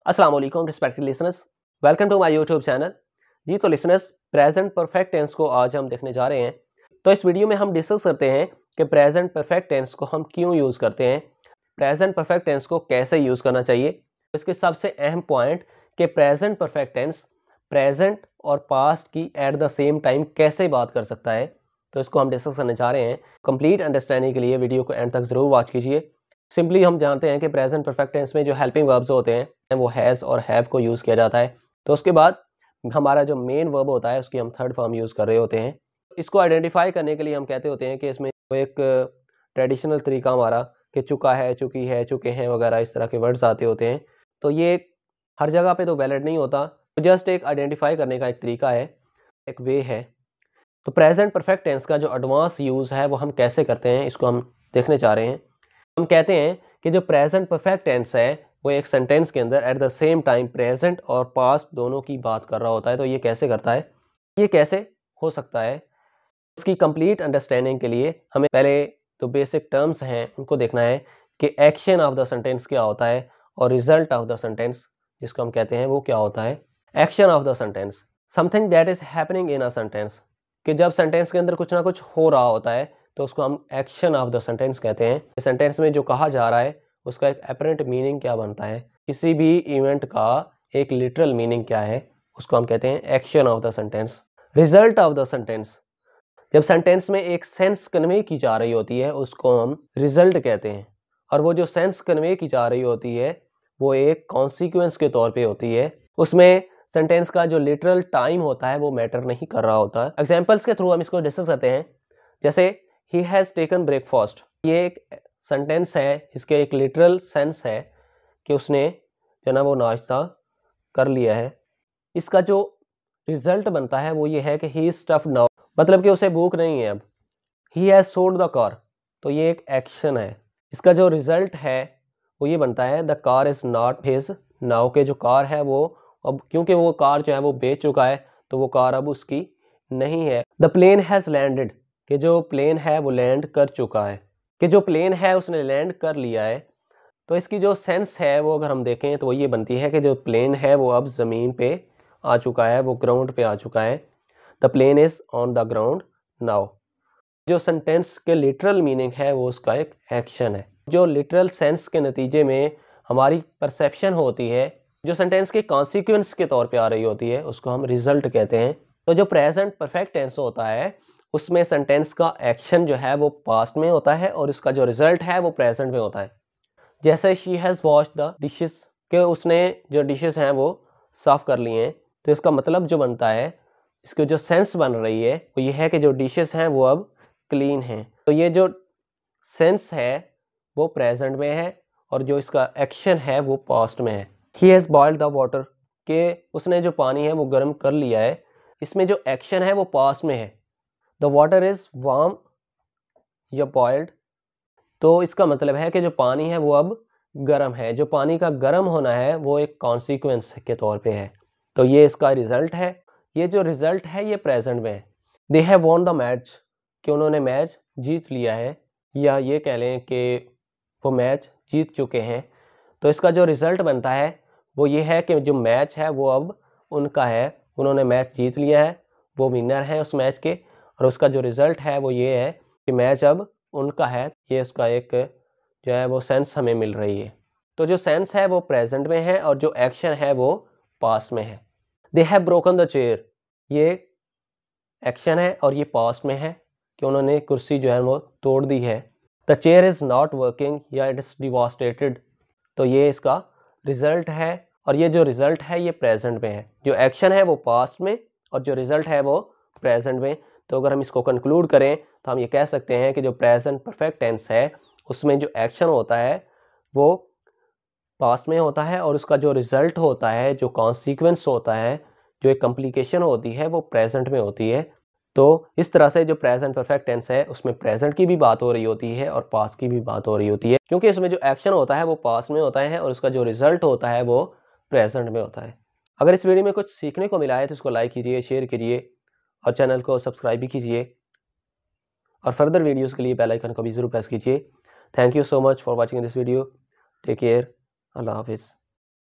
अस्सलाम वालेकुम respected listeners, welcome to my YouTube channel. जी तो लिसनर्स, प्रेजेंट परफेक्ट टेंस को आज हम देखने जा रहे हैं। तो इस वीडियो में हम डिस्कस करते हैं कि प्रेजेंट परफेक्ट टेंस को हम क्यों यूज़ करते हैं, प्रेजेंट परफेक्ट टेंस को कैसे यूज़ करना चाहिए, इसके सबसे अहम पॉइंट कि प्रेजेंट परफेक्ट टेंस प्रेजेंट और पास्ट की एट द सेम टाइम कैसे बात कर सकता है। तो इसको हम डिस्कस करने जा रहे हैं। कंप्लीट अंडरस्टैंडिंग के लिए वीडियो को एंड तक ज़रूर वॉच कीजिए। सिंपली हम जानते हैं कि प्रेजेंट परफेक्ट टेंस में जो हेल्पिंग वर्ब्स होते हैं वो हैज़ और हैव को यूज़ किया जाता है। तो उसके बाद हमारा जो मेन वर्ब होता है उसकी हम थर्ड फॉर्म यूज़ कर रहे होते हैं। इसको आइडेंटिफाई करने के लिए हम कहते होते हैं कि इसमें एक ट्रेडिशनल तरीका हमारा कि चुका है, चुकी है, चुके हैं वगैरह इस तरह के वर्ड्स आते होते हैं। तो ये हर जगह पे तो वैलिड नहीं होता, तो जस्ट एक आइडेंटिफाई करने का एक तरीका है, एक वे है। तो प्रेजेंट परफेक्ट टेंस का जो एडवांस यूज़ है वो हम कैसे करते हैं, इसको हम देखने चाह रहे हैं। हम कहते हैं कि जो प्रेजेंट परफेक्ट टेंस है वो एक सेंटेंस के अंदर at the same time present और पास्ट दोनों की बात कर रहा होता है। तो ये कैसे करता है, ये कैसे हो सकता है, उसकी कंप्लीट अंडरस्टैंडिंग के लिए हमें पहले जो बेसिक टर्म्स हैं उनको देखना है कि एक्शन ऑफ द सेंटेंस क्या होता है और रिजल्ट ऑफ द सेंटेंस जिसको हम कहते हैं वो क्या होता है। Action of the sentence, something that is happening in a sentence, कि जब सेंटेंस के अंदर कुछ ना कुछ हो रहा होता है तो उसको हम एक्शन ऑफ द सेंटेंस कहते हैं। सेंटेंस में जो कहा जा रहा है उसका एक एपरेंट मीनिंग क्या बनता है, किसी भी इवेंट का एक लिटरल मीनिंग क्या है, उसको हम कहते हैं action of the sentence. Result of the sentence, जब सेंटेंस में एक सेंस कन्वे की जा रही होती है उसको हम रिजल्ट कहते हैं, और वो जो सेंस कन्वे की जा रही होती है वो एक कॉन्सिक्वेंस के तौर पे होती है। उसमें सेंटेंस का जो लिटरल टाइम होता है वो मैटर नहीं कर रहा होता। एग्जाम्पल्स के थ्रू हम इसको डिस्कस करते हैं। जैसे ही हैज़ टेकन ब्रेकफास्ट, ये एक सेंटेंस है, इसके एक लिटरल सेंस है कि उसने जो ना वो नाश्ता कर लिया है। इसका जो रिजल्ट बनता है वो ये है कि ही इज स्टफ्ड नाउ, मतलब कि उसे भूख नहीं है अब। He has sold the car, तो ये एक एक्शन है। इसका जो रिजल्ट है वो ये बनता है the car is not his now, के जो कार है वो अब, क्योंकि वो कार जो है वो बेच चुका है तो वो कार अब उसकी नहीं है। द प्लेन हैज़ लैंडेड, कि जो प्लेन है वो लैंड कर चुका है, कि जो प्लेन है उसने लैंड कर लिया है। तो इसकी जो सेंस है वो अगर हम देखें तो वो ये बनती है कि जो प्लेन है वो अब ज़मीन पे आ चुका है, वो ग्राउंड पे आ चुका है। The plane is on the ground now. जो सेंटेंस के लिटरल मीनिंग है वो उसका एक एक्शन है। जो लिटरल सेंस के नतीजे में हमारी परसेप्शन होती है, जो सेंटेंस के कॉन्सिक्वेंस के तौर पे आ रही होती है, उसको हम रिजल्ट कहते हैं। तो जो प्रेजेंट परफेक्ट टेंस होता है उसमें सेंटेंस का एक्शन जो है वो पास्ट में होता है और इसका जो रिजल्ट है वो प्रेजेंट में होता है। जैसे she has washed the dishes, के उसने जो डिशेस हैं वो साफ़ कर लिए हैं। तो इसका मतलब जो बनता है, इसकी जो सेंस बन रही है वो ये है कि जो डिशेस हैं वो अब क्लीन हैं। तो ये जो सेंस है वो प्रेजेंट में है और जो इसका एक्शन है वो पास्ट में है। He has boiled the water, के उसने जो पानी है वो गर्म कर लिया है। इसमें जो एक्शन है वो पास्ट में है। द वाटर इज़ वार्म या बॉइल्ड, तो इसका मतलब है कि जो पानी है वो अब गर्म है। जो पानी का गर्म होना है वो एक कॉन्सिक्वेंस के तौर पे है। तो ये इसका रिजल्ट है। ये जो रिजल्ट है ये प्रेजेंट में है। They have won the match, कि उन्होंने मैच जीत लिया है, या ये कह लें कि वो मैच जीत चुके हैं। तो इसका जो रिज़ल्ट बनता है वो ये है कि जो मैच है वो अब उनका है, उन्होंने मैच जीत लिया है, वो विनर हैं उस मैच के, और उसका जो रिज़ल्ट है वो ये है कि मैच अब उनका है। ये उसका एक जो है वो सेंस हमें मिल रही है। तो जो सेंस है वो प्रेजेंट में है और जो एक्शन है वो पास्ट में है। They have broken the chair, ये एक्शन है और ये पास्ट में है कि उन्होंने कुर्सी जो है वो तोड़ दी है। The chair is not working या इट इज़ डिवास्टेटेड, तो ये इसका रिज़ल्ट है और ये जो रिज़ल्ट है ये प्रेजेंट में है। जो एक्शन है वो पास्ट में और जो रिज़ल्ट है वो प्रेजेंट में। तो अगर हम इसको कंक्लूड करें तो हम ये कह सकते हैं कि जो प्रेजेंट परफेक्ट टेंस है उसमें जो एक्शन होता है वो पास्ट में होता है और उसका जो रिज़ल्ट होता है, जो कॉन्सिक्वेंस होता है, जो एक कम्प्लिकेशन होती है वो प्रेजेंट में होती है। तो इस तरह से जो प्रेजेंट परफेक्ट टेंस है उसमें प्रेजेंट की भी बात हो रही होती है और पास्ट की भी बात हो रही होती है, क्योंकि इसमें जो एक्शन होता है वो पास्ट में होता है और उसका जो रिजल्ट होता है वो प्रेजेंट में होता है। अगर इस वीडियो में कुछ सीखने को मिला है तो इसको लाइक कीजिए, शेयर कीजिए और चैनल को सब्सक्राइब भी कीजिए और फर्दर वीडियोज़ के लिए बेल आइकन को भी ज़रूर प्रेस कीजिए। Thank you so much for watching this video. Take care. अल्लाह हाफिज़।